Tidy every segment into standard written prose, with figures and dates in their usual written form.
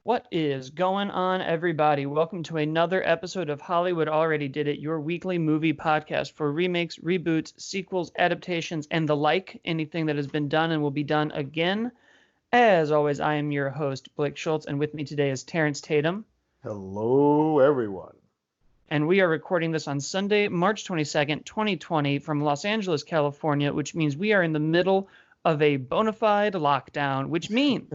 What is going on, everybody? Welcome to another episode of Hollywood Already Did It, your weekly movie podcast for remakes, reboots, sequels, adaptations, and the like, anything that has been done and will be done again. As always, I am your host, Blake Schultz, and with me today is Terrence Tatum. Hello, everyone. And we are recording this on Sunday, March 22nd, 2020, from Los Angeles, California, which means we are in the middle of a bona fide lockdown, which means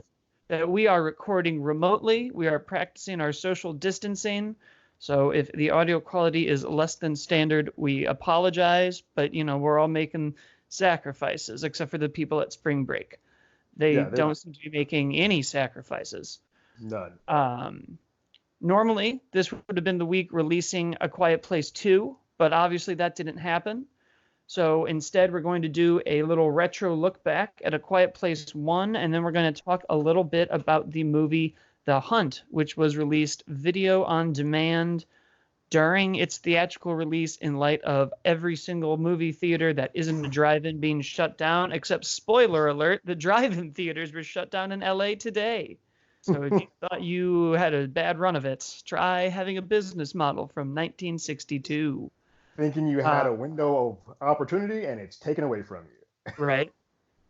that we are recording remotely. We are practicing our social distancing. So if the audio quality is less than standard, we apologize. But, you know, we're all making sacrifices, except for the people at spring break. They don't seem to be making any sacrifices. None. Normally, this would have been the week releasing A Quiet Place 2, but obviously that didn't happen. So instead, we're going to do a little retro look back at A Quiet Place 1, and then we're going to talk a little bit about the movie The Hunt, which was released video on demand during its theatrical release in light of every single movie theater that isn't a drive-in being shut down, except, spoiler alert, the drive-in theaters were shut down in LA today. So if you thought you had a bad run of it, try having a business model from 1962. Thinking you had a window of opportunity and it's taken away from you. Right.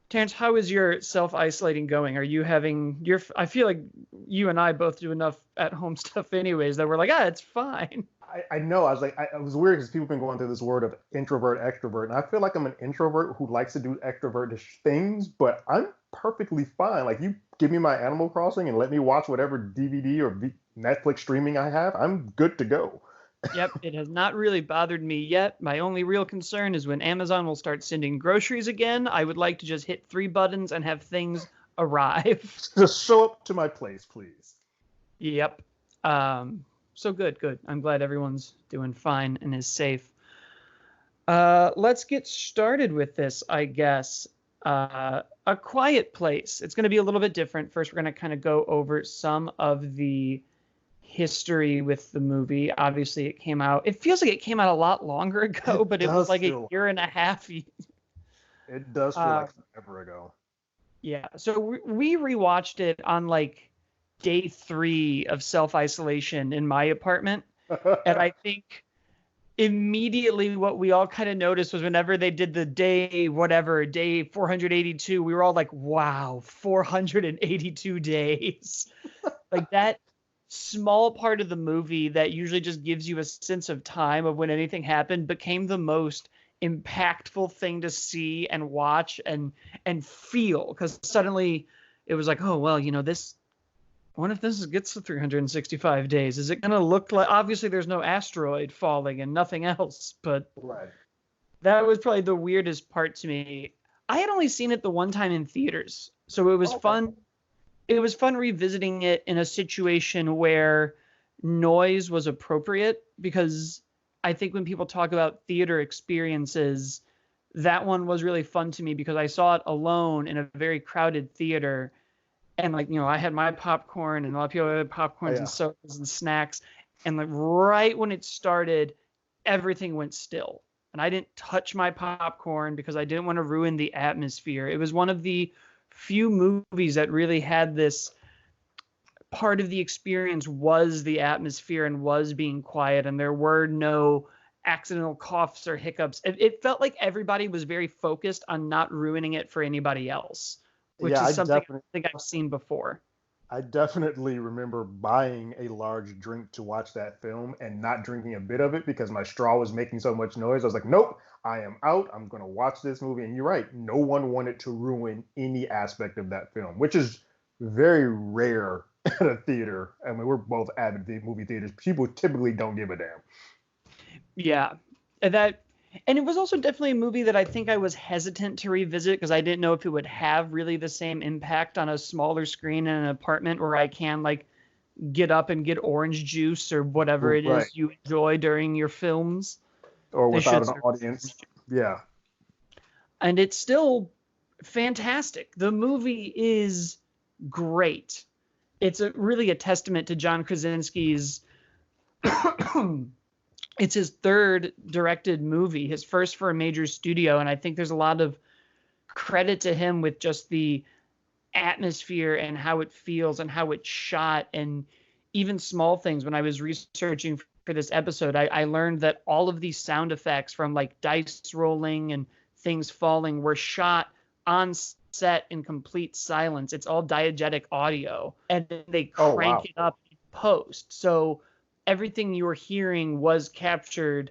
Terrence, how is your self-isolating going? Are you having I feel like you and I both do enough at-home stuff anyways that we're like, it's fine. I know. I was like, it was weird because people have been going through this word of introvert, extrovert. And I feel like I'm an introvert who likes to do extrovertish things, but I'm perfectly fine. Like, you give me my Animal Crossing and let me watch whatever DVD or Netflix streaming I have, I'm good to go. Yep, it has not really bothered me yet. My only real concern is when Amazon will start sending groceries again. I would like to just hit 3 buttons and have things arrive. Just show up to my place, please. Yep. So good. I'm glad everyone's doing fine and is safe. Let's get started with this, I guess. A Quiet Place. It's going to be a little bit different. First, we're going to kind of go over some of the history with the movie. Obviously, it feels like it came out a lot longer ago, but it was like a year and a half. It does feel like forever ago. Yeah, so we rewatched it on like day 3 of self-isolation in my apartment. And I think immediately what we all kind of noticed was whenever they did the day 482, we were all like, wow, 482 days. Like, that small part of the movie that usually just gives you a sense of time of when anything happened became the most impactful thing to see and watch and feel, because suddenly it was like, oh, well, you know, what if this gets to 365 days? Is it going to look like, obviously there's no asteroid falling and nothing else, but right. That was probably the weirdest part to me. I had only seen it the one time in theaters, so it was fun. It was fun revisiting it in a situation where noise was appropriate, because I think when people talk about theater experiences, that one was really fun to me because I saw it alone in a very crowded theater. And, like, you know, I had my popcorn and a lot of people had popcorns and sodas and snacks. And, like, right when it started, everything went still. And I didn't touch my popcorn because I didn't want to ruin the atmosphere. It was one of the few movies that really had this part of the experience was the atmosphere and was being quiet, and there were no accidental coughs or hiccups. It felt like everybody was very focused on not ruining it for anybody else, which is something I think I've seen before. I definitely remember buying a large drink to watch that film and not drinking a bit of it because my straw was making so much noise. I was like, nope, I am out. I'm going to watch this movie. And you're right. No one wanted to ruin any aspect of that film, which is very rare at a theater. I mean, we're both avid movie theaters. People typically don't give a damn. Yeah. And it was also definitely a movie that I think I was hesitant to revisit because I didn't know if it would have really the same impact on a smaller screen in an apartment where I can, like, get up and get orange juice or whatever it Right. is you enjoy during your films. Or They should without an serve audience. Yeah. and it's still fantastic. The movie is great. It's really a testament to John Krasinski's. It's his third directed movie, his first for a major studio, and I think there's a lot of credit to him with just the atmosphere and how it feels and how it's shot, and even small things. When I was researching for this episode, I learned that all of these sound effects, from like dice rolling and things falling, were shot on set in complete silence. It's all diegetic audio, and then they crank it up in post. So everything you were hearing was captured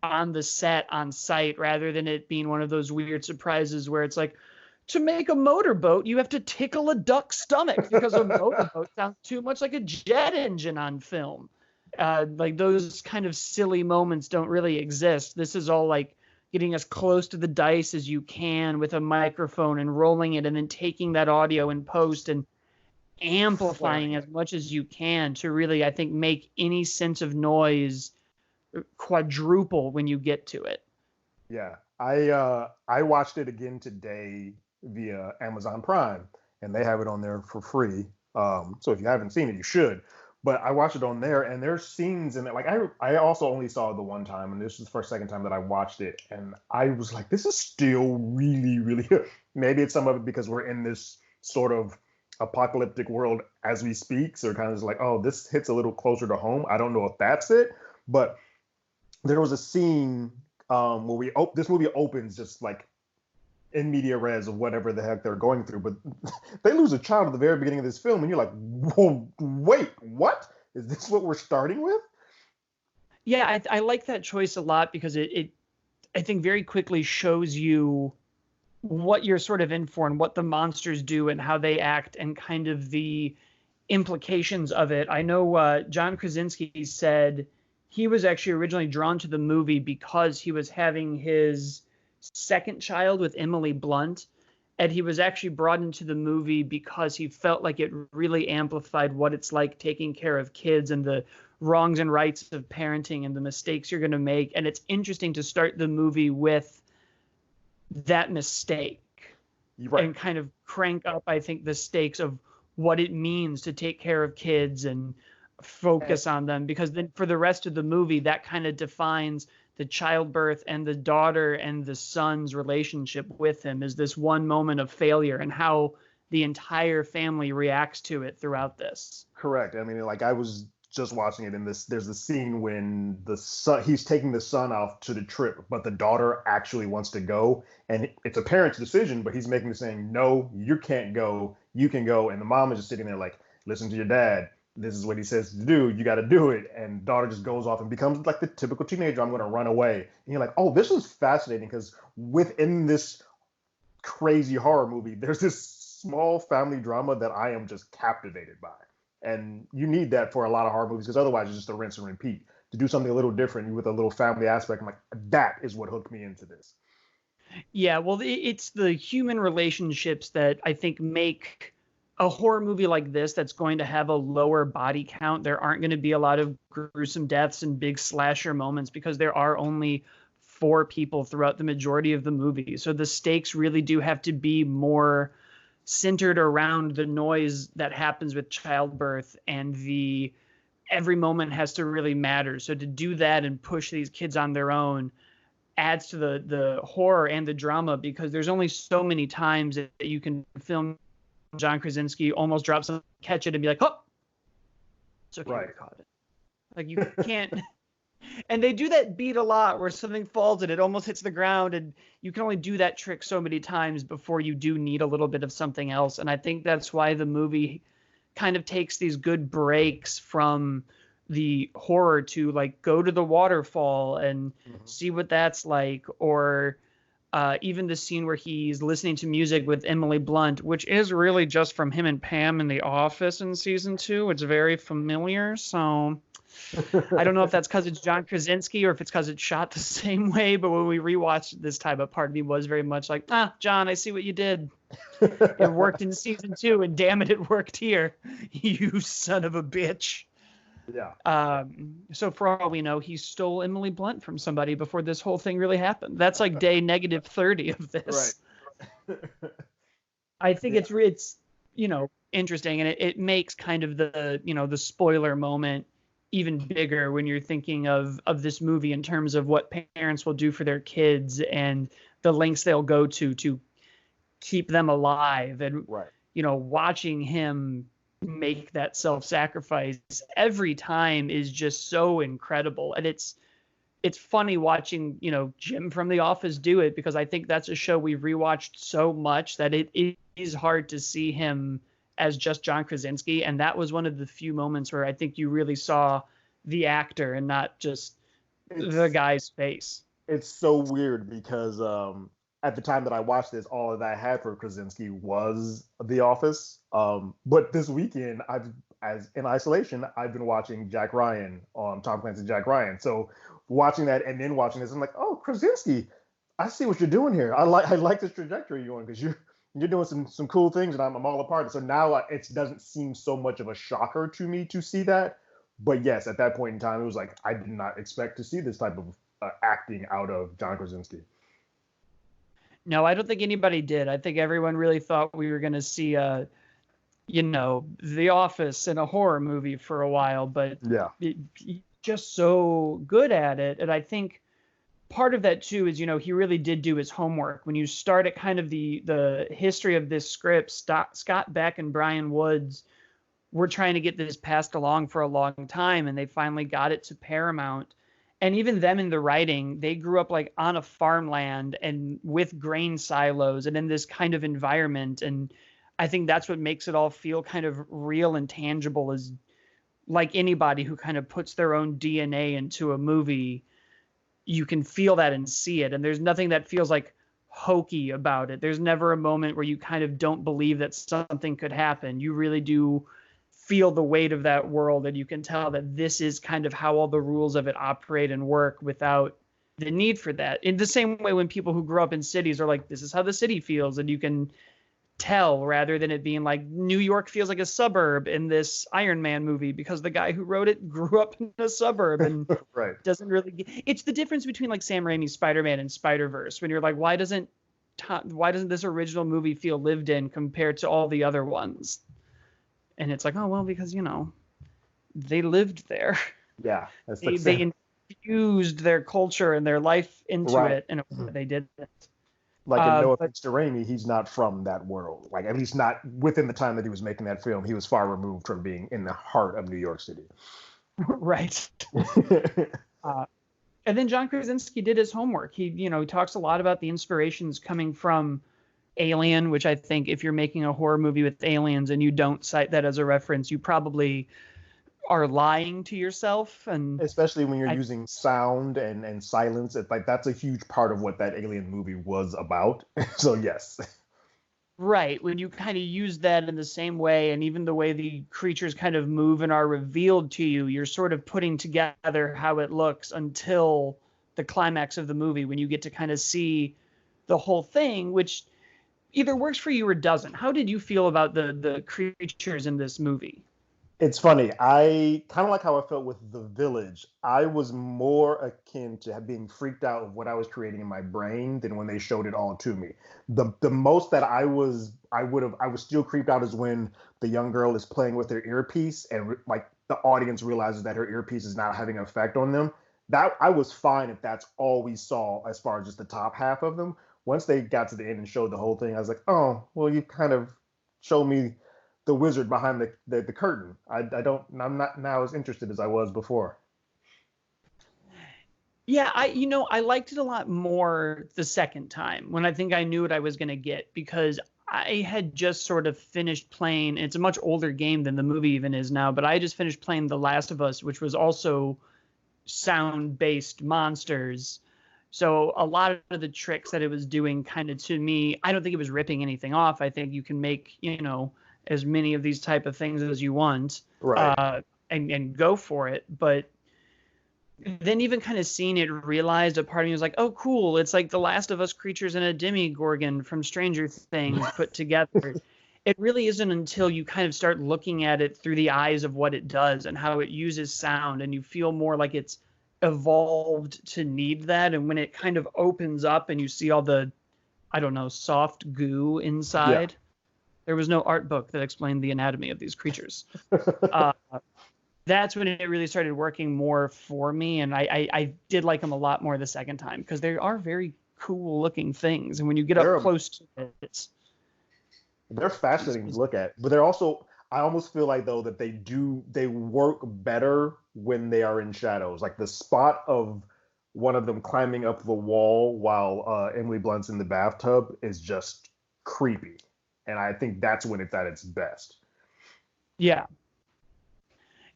on the set, on site, rather than it being one of those weird surprises where it's like, to make a motorboat, you have to tickle a duck's stomach because a motorboat sounds too much like a jet engine on film. Like those kind of silly moments don't really exist. This is all like getting as close to the dice as you can with a microphone and rolling it and then taking that audio in post and amplifying as much as you can to really, I think, make any sense of noise quadruple when you get to it. Yeah. I watched it again today via Amazon Prime, and they have it on there for free. So if you haven't seen it, you should. But I watched it on there, and there's scenes in it. Like I also only saw it the one time, and this is the second time that I watched it, and I was like, this is still really, really good. Maybe it's some of it because we're in this sort of apocalyptic world as we speak, so kind of just like, oh, this hits a little closer to home. I don't know if that's it, but there was a scene where this movie opens just like in media res of whatever the heck they're going through, but they lose a child at the very beginning of this film, and you're like, whoa, wait, what? Is this what we're starting with? Yeah, I like that choice a lot because it I think very quickly shows you what you're sort of in for and what the monsters do and how they act and kind of the implications of it. I know John Krasinski said he was actually originally drawn to the movie because he was having his second child with Emily Blunt, and he was actually brought into the movie because he felt like it really amplified what it's like taking care of kids and the wrongs and rights of parenting and the mistakes you're going to make. And it's interesting to start the movie with that mistake, right, and kind of crank up, I think, the stakes of what it means to take care of kids and focus on them, because then for the rest of the movie, that kind of defines the childbirth and the daughter and the son's relationship with him, is this one moment of failure and how the entire family reacts to it throughout this. Correct. I mean, like I was just watching it, and there's a scene when he's taking the son off to the trip, but the daughter actually wants to go, and it's a parent's decision, but he's making the saying, no, you can't go, you can go, and the mom is just sitting there like, listen to your dad. This is what he says to do. You got to do it. And daughter just goes off and becomes like the typical teenager. I'm going to run away. And you're like, oh, this is fascinating, because within this crazy horror movie, there's this small family drama that I am just captivated by. And you need that for a lot of horror movies, because otherwise it's just a rinse and repeat. To do something a little different with a little family aspect, I'm like, that is what hooked me into this. Yeah, well, it's the human relationships that I think make a horror movie like this that's going to have a lower body count. There aren't going to be a lot of gruesome deaths and big slasher moments because there are only 4 people throughout the majority of the movie. So the stakes really do have to be more centered around the noise that happens with childbirth, and every moment has to really matter. So to do that and push these kids on their own adds to the horror and the drama, because there's only so many times that you can film John Krasinski almost drop something, catch it, and be like, oh, it's okay, right, caught it. Like, you can't. And they do that beat a lot where something falls and it almost hits the ground, and you can only do that trick so many times before you do need a little bit of something else. And I think that's why the movie kind of takes these good breaks from the horror to like go to the waterfall and see what that's like, or even the scene where he's listening to music with Emily Blunt, which is really just from him and Pam in The Office in season 2. It's very familiar. So I don't know if that's because it's John Krasinski or if it's because it's shot the same way. But when we rewatched this time, a part of me was very much like, John, I see what you did. It worked in season 2, and damn it worked here. You son of a bitch. Yeah. So for all we know, he stole Emily Blunt from somebody before this whole thing really happened. That's like day negative 30 of this. Right. I think it's interesting, and it makes kind of the spoiler moment even bigger when you're thinking of this movie in terms of what parents will do for their kids and the lengths they'll go to keep them alive. And Right. watching him make that self-sacrifice every time is just so incredible. And it's funny watching Jim from The Office do it, because I think that's a show we've rewatched so much that it is hard to see him as just John Krasinski. And that was one of the few moments where I think you really saw the actor and not just the guy's face. It's so weird because at the time that I watched this, all that I had for Krasinski was The Office. But this weekend, as in isolation, I've been watching Jack Ryan on Tom Clancy's Jack Ryan. So watching that and then watching this, I'm like, oh, Krasinski, I see what you're doing here. I like this trajectory you're on, because you're doing some cool things, and I'm all a part of it. So now it doesn't seem so much of a shocker to me to see that. But yes, at that point in time, it was like I did not expect to see this type of acting out of John Krasinski. No, I don't think anybody did. I think everyone really thought we were going to see The Office in a horror movie for a while, but yeah, he's just so good at it. And I think part of that too is, he really did do his homework. When you start at kind of the history of this script, Scott Beck and Brian Woods were trying to get this passed along for a long time, and they finally got it to Paramount. And even them in the writing, they grew up like on a farmland and with grain silos and in this kind of environment. And I think that's what makes it all feel kind of real and tangible, is like anybody who kind of puts their own DNA into a movie, you can feel that and see it. And there's nothing that feels like hokey about it. There's never a moment where you kind of don't believe that something could happen. You really do feel the weight of that world, and you can tell that this is kind of how all the rules of it operate and work without the need for that. In the same way when people who grew up in cities are like, this is how the city feels, and you can tell, rather than it being like New York feels like a suburb in this Iron Man movie because the guy who wrote it grew up in a suburb and right. doesn't really it's the difference between like Sam Raimi's Spider-Man and Spider-Verse, when you're like, why doesn't this original movie feel lived in compared to all the other ones? And it's like, oh, well, because, they lived there. Yeah. They infused their culture and their life into it, and they didn't. Like, in no offense to Raimi, he's not from that world. Like, at least not within the time that he was making that film. He was far removed from being in the heart of New York City. Right. And then John Krasinski did his homework. He talks a lot about the inspirations coming from Alien, which I think if you're making a horror movie with aliens and you don't cite that as a reference, you probably are lying to yourself. And especially when you're using sound and silence, it's like that's a huge part of what that Alien movie was about. So yes. Right. When you kind of use that in the same way, and even the way the creatures kind of move and are revealed to you, you're sort of putting together how it looks until the climax of the movie, when you get to kind of see the whole thing, which either works for you or doesn't. How did you feel about the creatures in this movie? It's funny. I kind of like how I felt with The Village. I was more akin to being freaked out of what I was creating in my brain than when they showed it all to me. The most that I was still creeped out is when the young girl is playing with her earpiece and like the audience realizes that her earpiece is not having an effect on them. That I was fine if that's all we saw as far as just the top half of them. Once they got to the end and showed the whole thing, I was like, oh, well, you kind of showed me the wizard behind the curtain. I'm not now as interested as I was before. Yeah, I liked it a lot more the second time, when I think I knew what I was going to get, because I had just sort of finished playing. It's a much older game than the movie even is now, but I just finished playing The Last of Us, which was also sound-based monsters. So a lot of the tricks that it was doing kind of, to me, I don't think it was ripping anything off. I think you can make, as many of these type of things as you want, right, and go for it. But then even kind of seeing it realized, a part of me was like, oh, cool. It's like the Last of Us creatures and a Demogorgon from Stranger Things put together. It really isn't until you kind of start looking at it through the eyes of what it does and how it uses sound, and you feel more like it's evolved to need that. And when it kind of opens up and you see all the, I don't know, soft goo inside, there was no art book that explained the anatomy of these creatures. That's when it really started working more for me. And I did like them a lot more the second time because they are very cool looking things. And when you get up close to it, they're fascinating to look at. But they're also, I almost feel like though that they work better when they are in shadows. Like the spot of one of them climbing up the wall while Emily Blunt's in the bathtub is just creepy. And I think that's when it's at its best. Yeah.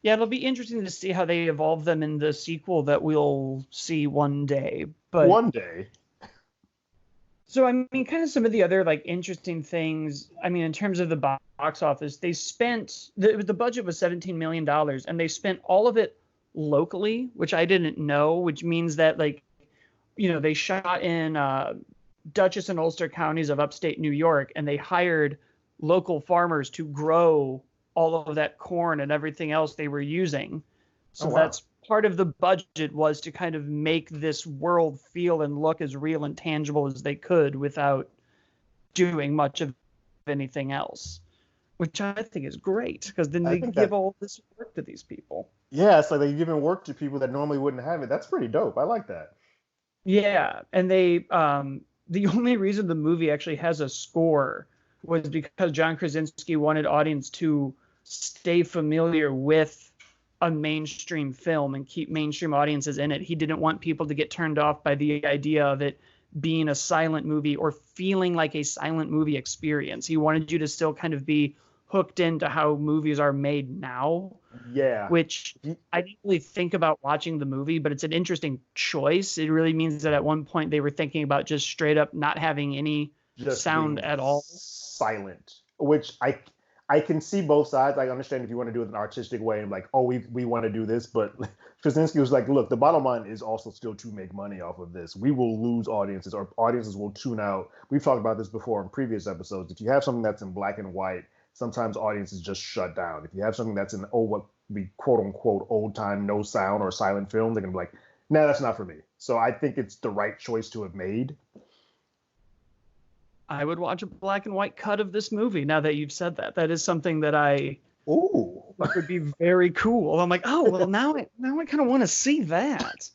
Yeah, it'll be interesting to see how they evolve them in the sequel that we'll see one day. But one day. So, I mean, kind of some of the other like interesting things. I mean, in terms of the box office, they spent the budget was $17 million, and they spent all of it locally, which I didn't know, which means that like, you know, they shot in Dutchess and Ulster counties of upstate New York, and they hired local farmers to grow all of that corn and everything else they were using. So that's part of the budget, was to kind of make this world feel and look as real and tangible as they could without doing much of anything else, which I think is great because then they give all this work to these people. Yeah, it's like they're giving work to people that normally wouldn't have it. That's pretty dope. I like that. Yeah, and they the only reason the movie actually has a score was because John Krasinski wanted audience to stay familiar with a mainstream film and keep mainstream audiences in it. He didn't want people to get turned off by the idea of it being a silent movie or feeling like a silent movie experience. He wanted you to still kind of be hooked into how movies are made now. Yeah. Which I didn't really think about watching the movie, but it's an interesting choice. It really means that at one point they were thinking about just straight up not having any sound at all. Silent, which I can see both sides. I understand if you want to do it in an artistic way and like, oh, we want to do this, but Krasinski was like, look, the bottom line is also still to make money off of this. We will lose audiences, or audiences will tune out. We've talked about this before in previous episodes. If you have something that's in black and white, sometimes audiences just shut down. If you have something that's in what we quote unquote old time, no sound or silent film, they're gonna be like, nah, that's not for me. So I think it's the right choice to have made. I would watch a black and white cut of this movie now that you've said that. That is something that I would be very cool. I'm like, oh, well, now I kind of want to see that.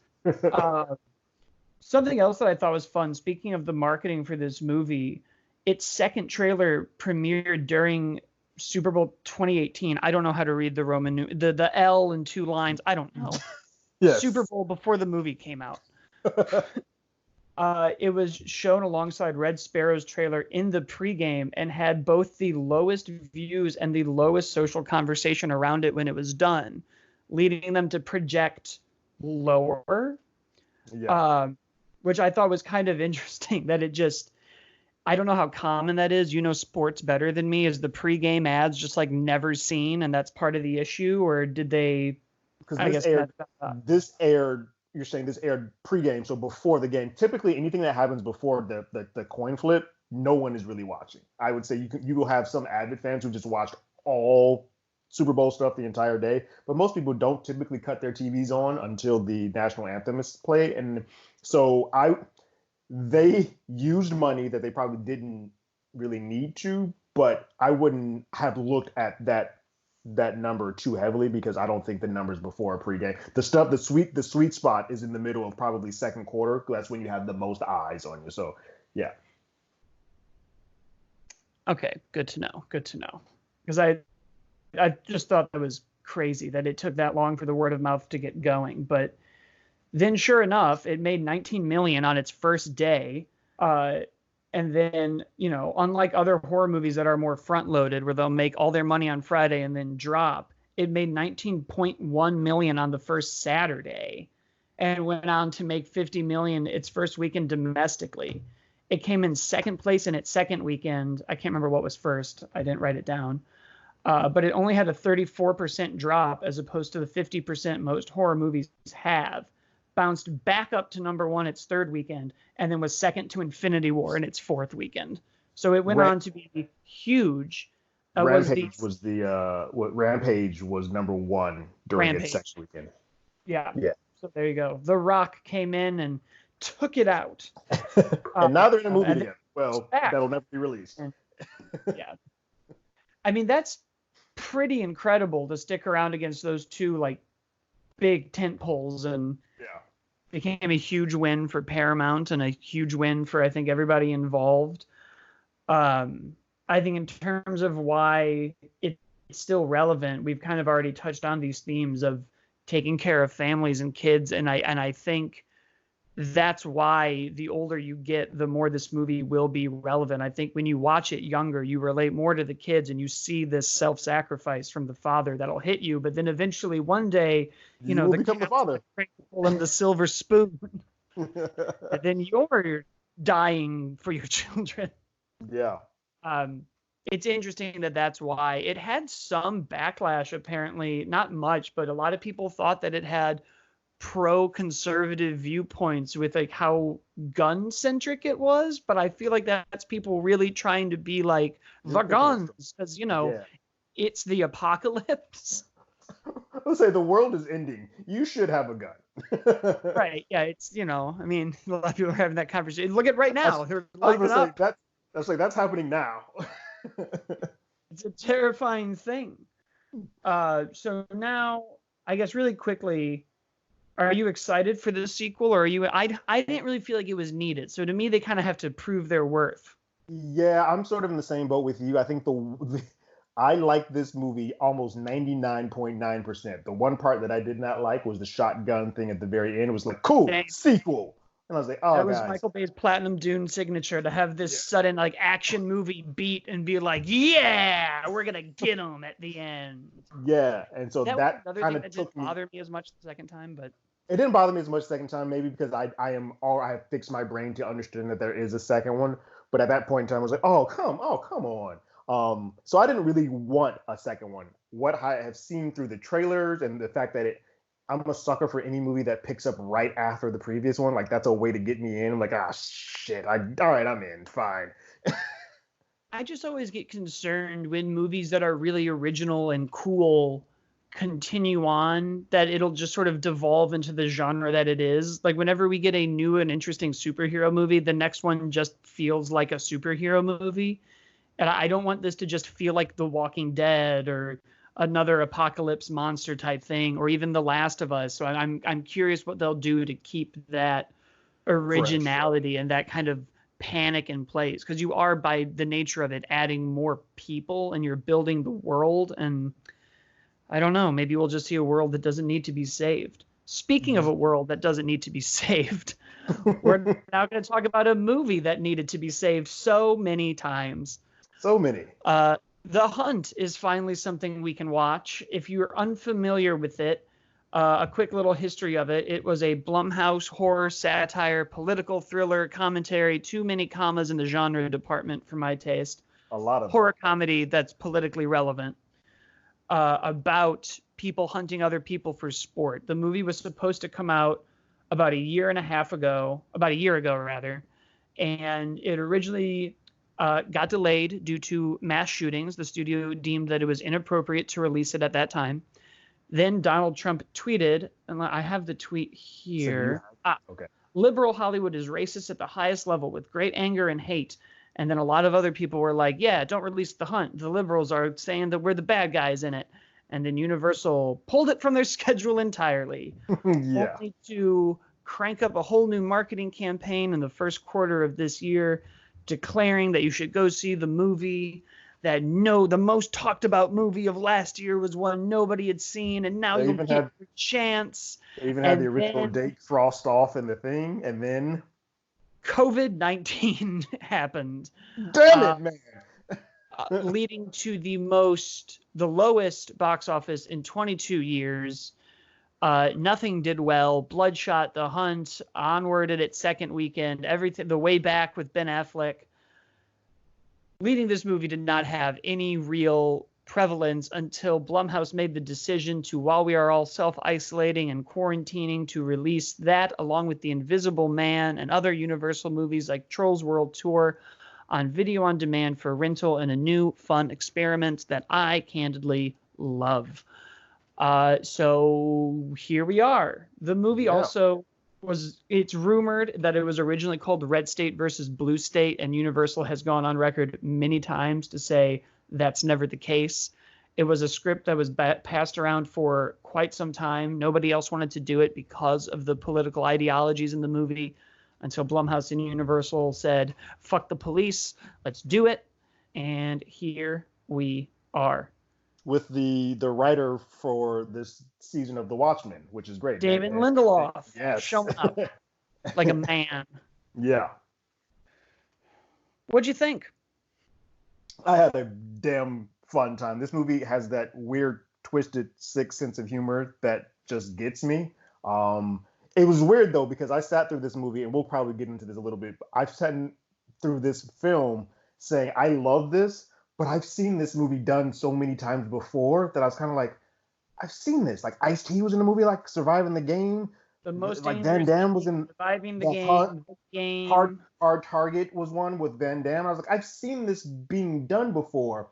Something else that I thought was fun, speaking of the marketing for this movie, its second trailer premiered during Super Bowl 2018. I don't know how to read the Roman the L in two lines. I don't know. Yes. Super Bowl before the movie came out. It was shown alongside Red Sparrow's trailer in the pregame and had both the lowest views and the lowest social conversation around it when it was done, leading them to project lower, which I thought was kind of interesting that it just, I don't know how common that is. You know sports better than me. Is the pregame ads just like never seen and that's part of the issue, or did they? Because this aired. You're saying this aired pregame, so before the game. Typically, anything that happens before the coin flip, no one is really watching. I would say you will have some avid fans who just watched all Super Bowl stuff the entire day, but most people don't typically cut their TVs on until the national anthem is played, and so they used money that they probably didn't really need to, but I wouldn't have looked at that number too heavily because I don't think the numbers before a pregame. The sweet spot is in the middle of probably second quarter. That's when you have the most eyes on you. So, yeah. Okay, good to know. Because I just thought that was crazy that it took that long for the word of mouth to get going. But then, sure enough, it made $19 million on its first day. And then, you know, unlike other horror movies that are more front-loaded, where they'll make all their money on Friday and then drop, it made $19.1 million on the first Saturday and went on to make $50 million its first weekend domestically. It came in second place in its second weekend. I can't remember what was first. I didn't write it down. But it only had a 34% drop as opposed to the 50% most horror movies have. bounced back up to number one its third weekend, and then was second to Infinity War in its fourth weekend. So it went on to be huge. Rampage Rampage was number one during its second weekend. Yeah. Yeah. So there you go. The Rock came in and took it out. And now they're in a movie together. Well, that'll never be released. Yeah. I mean, that's pretty incredible to stick around against those two like big tent poles, and became a huge win for Paramount and a huge win for, I think, everybody involved. I think in terms of why it's still relevant, we've kind of already touched on these themes of taking care of families and kids. And I think that's why the older you get, the more this movie will be relevant. I think when you watch it younger, you relate more to the kids and you see this self-sacrifice from the father that'll hit you. But then eventually one day, you know, become the father and the silver spoon, and then you're dying for your children. Yeah. It's interesting that that's why it had some backlash, apparently, not much, but a lot of people thought that it had pro-conservative viewpoints with like how gun-centric it was. But I feel like that's people really trying to be like the guns, because, you know, it's the apocalypse. I would say the world is ending. You should have a gun. Right. Yeah. It's, you know, I mean, a lot of people are having that conversation. Look at right now. They're lighting up. That's happening now. It's a terrifying thing. So now, I guess really quickly, are you excited for the sequel, or are you? I didn't really feel like it was needed. So to me, they kind of have to prove their worth. Yeah, I'm sort of in the same boat with you. I think I like this movie almost 99.9%. The one part that I did not like was the shotgun thing at the very end. It was like, cool, sequel. And I was like, oh, that was Michael Bay's Platinum Dune signature, to have this sudden like action movie beat and be like, yeah, we're gonna get them at the end. Yeah, and so that kind of didn't bother me as much the second time, but it didn't bother me as much the second time, maybe because I have fixed my brain to understand that there is a second one. But at that point in time, I was like, oh come on. So I didn't really want a second one. What I have seen through the trailers and the fact that I'm a sucker for any movie that picks up right after the previous one. Like, that's a way to get me in. I'm like, shit. All right, I'm in. Fine. I just always get concerned when movies that are really original and cool continue on, that it'll just sort of devolve into the genre that it is. Like, whenever we get a new and interesting superhero movie, the next one just feels like a superhero movie. And I don't want this to just feel like The Walking Dead or another apocalypse monster type thing, or even The Last of Us. So I'm curious what they'll do to keep that originality and that kind of panic in place, because you are, by the nature of it, adding more people and you're building the world. And I don't know, maybe we'll just see a world that doesn't need to be saved. Speaking of a world that doesn't need to be saved, we're now going to talk about a movie that needed to be saved so many times. So many. The Hunt is finally something we can watch. If you're unfamiliar with it, a quick little history of it. It was a Blumhouse horror, satire, political thriller, commentary, too many commas in the genre department for my taste. A lot of horror comedy that's politically relevant, about people hunting other people for sport. The movie was supposed to come out about a year ago rather. And it originally got delayed due to mass shootings. The studio deemed that it was inappropriate to release it at that time. Then Donald Trump tweeted, and I have the tweet here. Okay. Liberal Hollywood is racist at the highest level with great anger and hate. And then a lot of other people were like, yeah, don't release The Hunt. The liberals are saying that we're the bad guys in it. And then Universal pulled it from their schedule entirely. Only to crank up a whole new marketing campaign in the first quarter of this year, declaring that you should go see the movie, that the most talked about movie of last year was one nobody had seen, and now you'll get your chance. They even had the original date crossed off in the thing, and then COVID-19 happened. Damn it, man. Leading to the lowest box office in 22 years. Nothing did well. Bloodshot, The Hunt, Onward at its second weekend, everything, The Way Back with Ben Affleck. Leading this movie did not have any real prevalence until Blumhouse made the decision to, while we are all self-isolating and quarantining, to release that along with The Invisible Man and other Universal movies like Trolls World Tour on video on demand for rental in a new fun experiment that I candidly love. So here we are. The movie also it's rumored that it was originally called Red State versus Blue State, and Universal has gone on record many times to say that's never the case. It was a script that was passed around for quite some time. Nobody else wanted to do it because of the political ideologies in the movie, until Blumhouse and Universal said, fuck the police, let's do it. And here we are. With the writer for this season of The Watchmen, which is great. David Lindelof. Yes. Showing up like a man. Yeah. What'd you think? I had a damn fun time. This movie has that weird, twisted, sick sense of humor that just gets me. It was weird, though, because I sat through this movie, and we'll probably get into this a little bit, but I've sat through this film saying, I love this, but I've seen this movie done so many times before that I was kind of like, I've seen this. Like, Ice-T was in the movie, like, Surviving the Game. The most like Van Damme was in Surviving the Game. Hard Target was one with Van Damme. I was like, I've seen this being done before.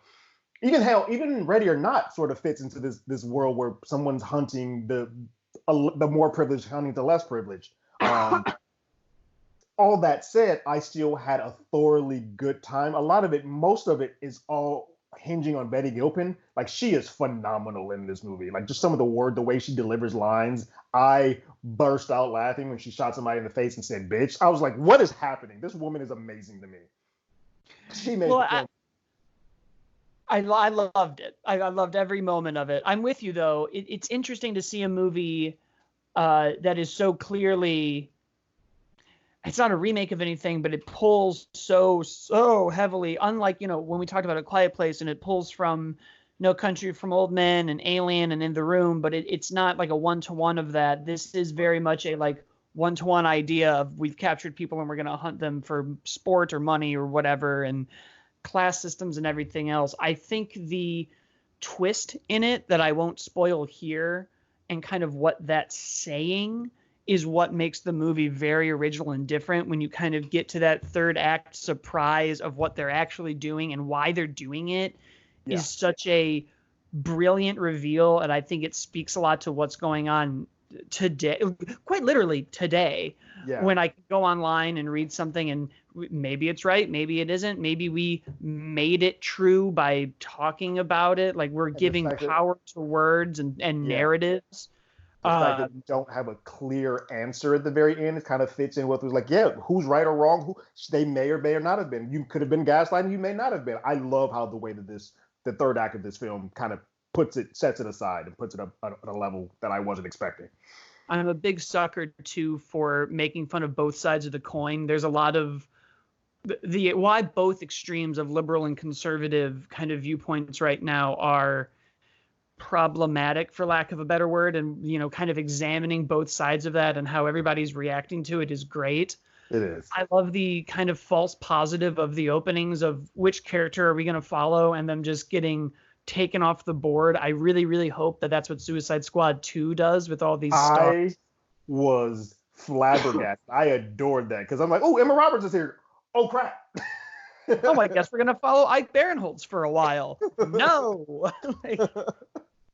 Even Ready or Not sort of fits into this world where someone's hunting the more privileged hunting the less privileged. All that said, I still had a thoroughly good time. Most of it is all hinging on Betty Gilpin. Like, she is phenomenal in this movie. Like, just some of the way she delivers lines. I burst out laughing when she shot somebody in the face and said, bitch. I was like, what is happening? This woman is amazing to me. She made I loved it. I loved every moment of it. I'm with you, though. It's interesting to see a movie that is so clearly, it's not a remake of anything, but it pulls so heavily, unlike, when we talked about A Quiet Place, and it pulls from No Country for Old Men and Alien and In the Room, but it's not like a one-to-one of that. This is very much a like one-to-one idea of, we've captured people and we're going to hunt them for sport or money or whatever, and class systems and everything else. I think the twist in it that I won't spoil here, and kind of what that's saying, is what makes the movie very original and different. When you kind of get to that third act surprise of what they're actually doing and why they're doing it, is such a brilliant reveal. And I think it speaks a lot to what's going on today, quite literally today, when I can go online and read something and maybe it's right, maybe it isn't, maybe we made it true by talking about it. Like, we're giving power to words and narratives. The fact that you don't have a clear answer at the very end, it kind of fits in with, it was like, who's right or wrong? Who they may or may not have been. You could have been gaslighting, you may not have been. I love how the way that the third act of this film kind of sets it aside and puts it up at a level that I wasn't expecting. I'm a big sucker too for making fun of both sides of the coin. There's a lot of the why both extremes of liberal and conservative kind of viewpoints right now are problematic, for lack of a better word, and kind of examining both sides of that and how everybody's reacting to it is great. It is. I love the kind of false positive of the openings of which character are we going to follow, and them just getting taken off the board. I really, really hope that that's what Suicide Squad 2 does with all these stars. I was flabbergasted. I adored that, because I'm like, oh, Emma Roberts is here. Oh, crap. Oh, I guess we're going to follow Ike Barinholtz for a while. No.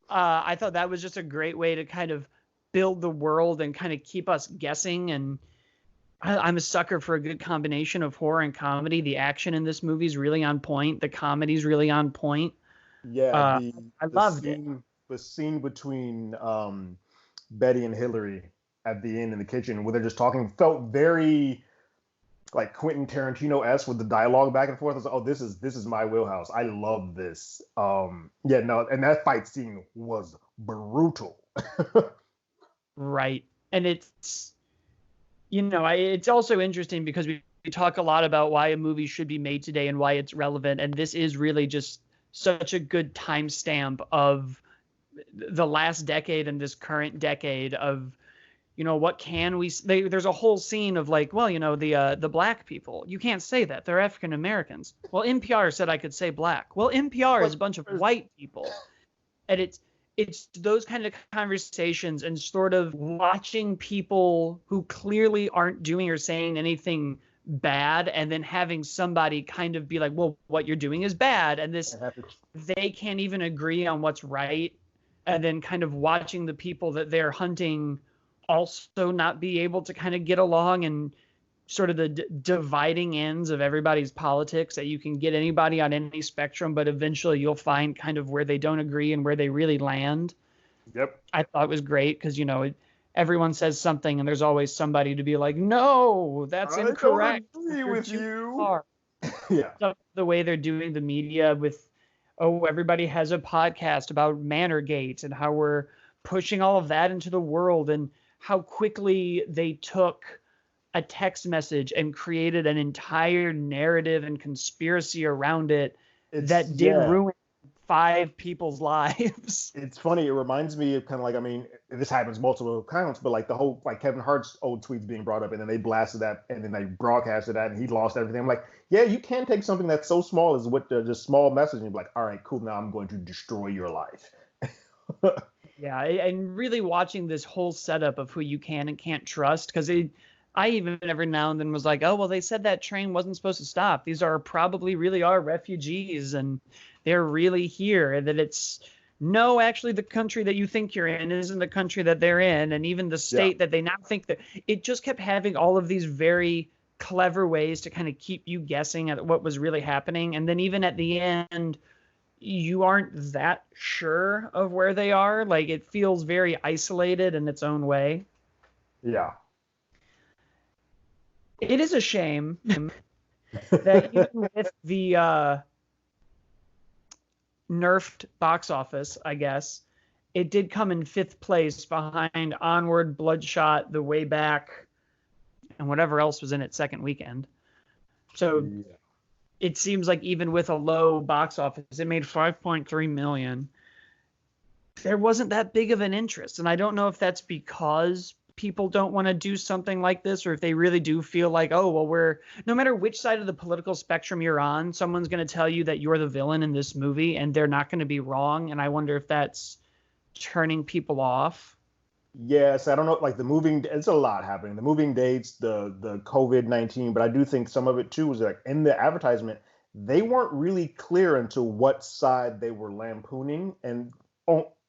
I thought that was just a great way to kind of build the world and kind of keep us guessing. And I'm a sucker for a good combination of horror and comedy. The action in this movie is really on point. The comedy's really on point. Yeah, I loved it. The scene between Betty and Hillary at the end in the kitchen, where they're just talking, felt very like Quentin Tarantino-esque with the dialogue back and forth. I was like, oh, this is my wheelhouse. I love this. And that fight scene was brutal. Right. And it's, it's also interesting because we talk a lot about why a movie should be made today and why it's relevant. And this is really just such a good timestamp of the last decade and this current decade of, what can we there's a whole scene of like, well, the black people, you can't say that, they're African Americans. Well, NPR said I could say black. Well, NPR is a bunch of white people. And it's those kind of conversations and sort of watching people who clearly aren't doing or saying anything bad, and then having somebody kind of be like, well, what you're doing is bad, and they can't even agree on what's right, and then kind of watching the people that they're hunting also not be able to kind of get along, and sort of the dividing ends of everybody's politics, that you can get anybody on any spectrum, but eventually you'll find kind of where they don't agree and where they really land. Yep. I thought it was great because, everyone says something and there's always somebody to be like, no, that's incorrect. I don't agree with you. Yeah. So the way they're doing the media with, everybody has a podcast about Manorgate and how we're pushing all of that into the world, and how quickly they took a text message and created an entire narrative and conspiracy around it that did ruin 5 people's lives. It's funny. It reminds me of kind of like, I mean, this happens multiple accounts, but like the whole, like Kevin Hart's old tweets being brought up, and then they blasted that, and then they broadcasted that, and he lost everything. I'm like, yeah, you can take something that's so small as what just small message, and be like, all right, cool, now I'm going to destroy your life. Yeah, and really watching this whole setup of who you can and can't trust, because I even every now and then was like, oh, well, they said that train wasn't supposed to stop. These really are refugees, and they're really here. And that no, actually, the country that you think you're in isn't the country that they're in. And even the state that they now think that, it just kept having all of these very clever ways to kind of keep you guessing at what was really happening. And then even at the end, you aren't that sure of where they are. Like, it feels very isolated in its own way. Yeah. It is a shame that even with the nerfed box office, I guess, it did come in 5th place behind Onward, Bloodshot, The Way Back, and whatever else was in its second weekend. So it seems like even with a low box office, it made $5.3 million. There wasn't that big of an interest. And I don't know if that's because people don't want to do something like this, or if they really do feel like, oh, well, no matter which side of the political spectrum you're on, someone's going to tell you that you're the villain in this movie, and they're not going to be wrong. And I wonder if that's turning people off. Yes, I don't know. Like it's a lot happening. The moving dates, the COVID-19, but I do think some of it too was like in the advertisement, they weren't really clear into what side they were lampooning, and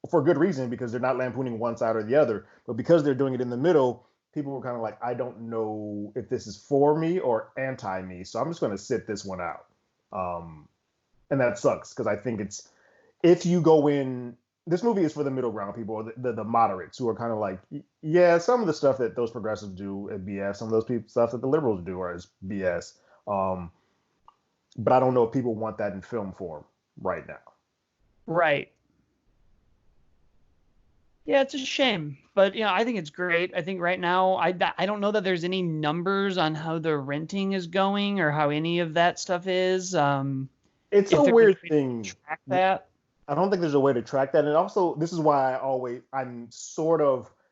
for good reason, because they're not lampooning one side or the other, but because they're doing it in the middle, people were kind of like, I don't know if this is for me or anti me, so I'm just going to sit this one out. And that sucks, because I think if you go in, this movie is for the middle ground people, the moderates, who are kind of like, yeah, some of the stuff that those progressives do is BS, some of those stuff that the liberals do is BS. But I don't know if people want that in film form right now. Right. Yeah, it's a shame, but I think it's great. I think right now, I don't know that there's any numbers on how the renting is going or how any of that stuff is. It's a weird thing. Track that. I don't think there's a way to track that, and also this is why this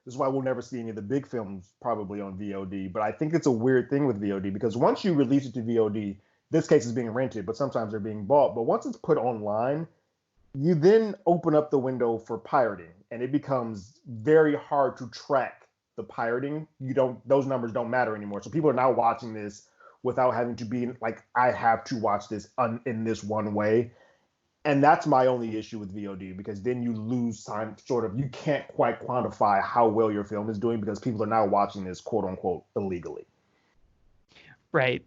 is why we'll never see any of the big films probably on VOD. But I think it's a weird thing with VOD, because once you release it to VOD, this case is being rented, but sometimes they're being bought. But once it's put online, you then open up the window for pirating, and it becomes very hard to track the pirating. Those numbers don't matter anymore. So people are now watching this without having to be like, I have to watch this in this one way. And that's my only issue with VOD, because then you lose time, you can't quite quantify how well your film is doing, because people are now watching this quote unquote illegally. Right.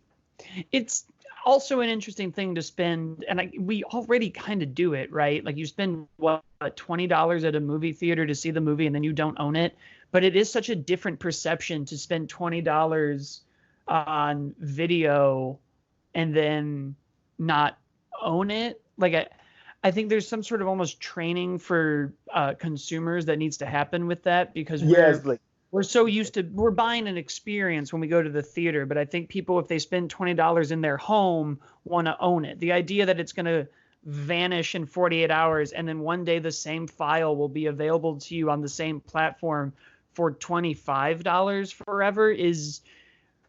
It's also an interesting thing to spend, and we already kind of do it, right? Like, you spend $20 at a movie theater to see the movie, and then you don't own it. But it is such a different perception to spend $20 on video and then not own it. Like, I think there's some sort of almost training for consumers that needs to happen with that, because we're so used to, we're buying an experience when we go to the theater. But I think people, if they spend $20 in their home, want to own it. The idea that it's going to vanish in 48 hours and then one day the same file will be available to you on the same platform for $25 forever is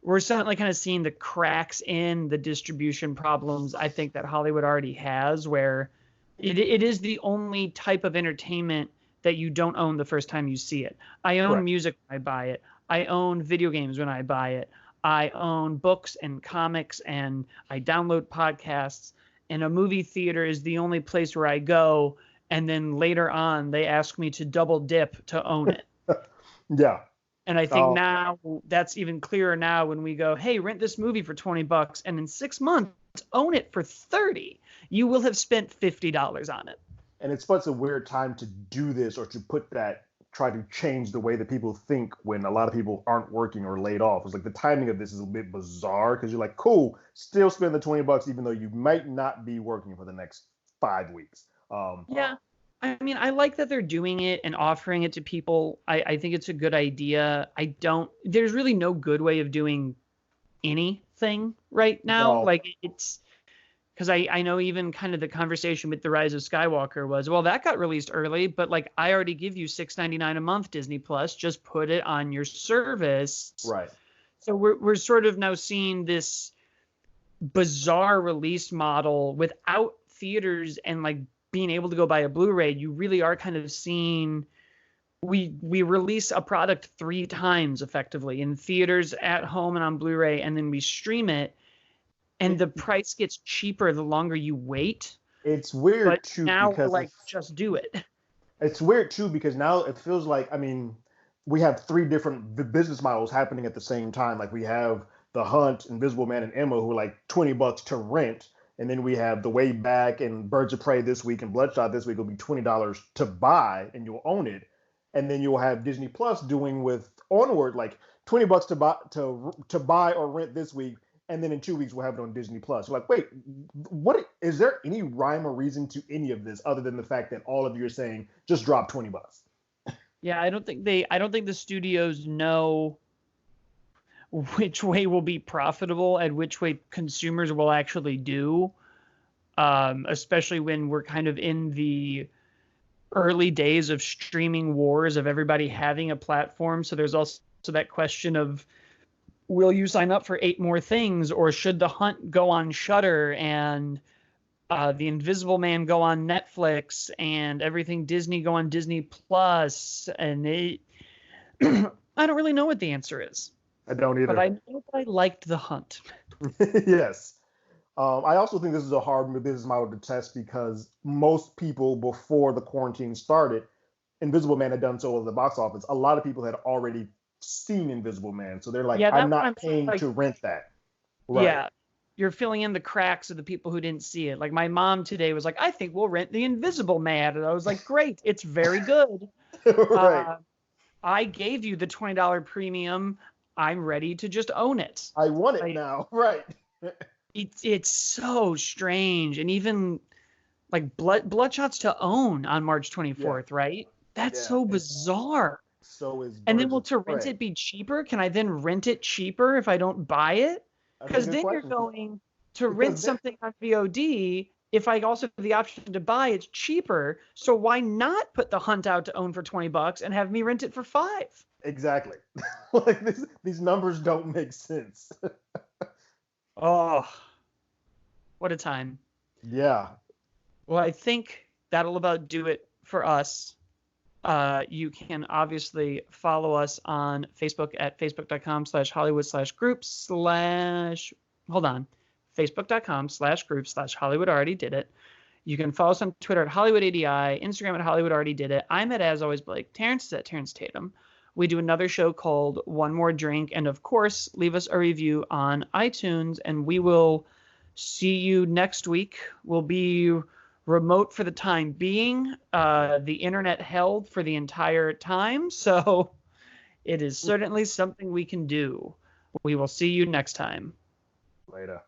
we're certainly kind of seeing the cracks in the distribution problems I think that Hollywood already has, where it is the only type of entertainment that you don't own the first time you see it. I own music when I buy it. I own video games when I buy it. I own books and comics, and I download podcasts. And a movie theater is the only place where I go, and then later on they ask me to double dip to own it. Yeah. And I think now that's even clearer now when we go, hey, rent this movie for $20, and in 6 months own it for $30. You will have spent $50 on it. And it's such a weird time to do this, or to try to change the way that people think when a lot of people aren't working or laid off. It's like the timing of this is a bit bizarre, because you're like, cool, still spend the $20 even though you might not be working for the next 5 weeks. Yeah. I mean, I like that they're doing it and offering it to people. I think it's a good idea. There's really no good way of doing anything right now. No. Like, it's because I know even kind of the conversation with The Rise of Skywalker was, well, that got released early, but like, I already give you $6.99 a month, Disney Plus, just put it on your service. Right. So we're sort of now seeing this bizarre release model without theaters and like being able to go buy a Blu-ray. You really are kind of seeing we release a product 3 times effectively in theaters, at home, and on Blu-ray, and then we stream it, and the price gets cheaper the longer you wait. It's weird but too, now because like just do it. It's weird too, because now it feels like, I mean, we have 3 different business models happening at the same time. Like, we have The Hunt, Invisible Man, and Emma, who are like $20 to rent. And then we have The Way Back and Birds of Prey this week, and Bloodshot this week will be $20 to buy, and you'll own it. And then you'll have Disney Plus doing with Onward, like $20 to buy or rent this week, and then in 2 weeks we'll have it on Disney Plus. You're like, wait, what? Is there any rhyme or reason to any of this other than the fact that all of you are saying just drop $20? Yeah, I don't think the studios know which way will be profitable and which way consumers will actually do, especially when we're kind of in the early days of streaming wars of everybody having a platform. So there's also that question of, will you sign up for 8 more things, or should The Hunt go on Shudder and The Invisible Man go on Netflix and everything Disney go on Disney Plus? And I don't really know what the answer is. I don't either. But I know that I liked The Hunt. Yes. I also think this is a hard business model to test, because most people, before the quarantine started, Invisible Man had done so well at the box office. A lot of people had already seen Invisible Man, so they're like, yeah, I'm not paying to rent that. Right. Yeah. You're filling in the cracks of the people who didn't see it. Like, my mom today was like, I think we'll rent The Invisible Man. And I was like, great. It's very good. Right. I gave you the $20 premium. I'm ready to just own it. I want it now. Right. It's so strange. And even like Bloodshot's to own on March 24th, right? That's so bizarre. So is and then will to rent it be cheaper? Can I then rent it cheaper if I don't buy it? Because then you're going to rent something on VOD. If I also have the option to buy, it's cheaper. So why not put The Hunt out to own for $20 and have me rent it for $5? Exactly. Like, these numbers don't make sense. Oh, what a time. Yeah. Well, I think that'll about do it for us. You can obviously follow us on Facebook at facebook.com/Hollywood/groups/ hold on. Facebook.com/groups/ Hollywood Already Did It. You can follow us on Twitter at HollywoodADI, Instagram at Hollywood Already Did It. I'm at As Always Blake. Terrence is at Terrence Tatum. We do another show called One More Drink. And of course, leave us a review on iTunes, and we will see you next week. We'll be remote for the time being. The internet held for the entire time. So it is certainly something we can do. We will see you next time. Later.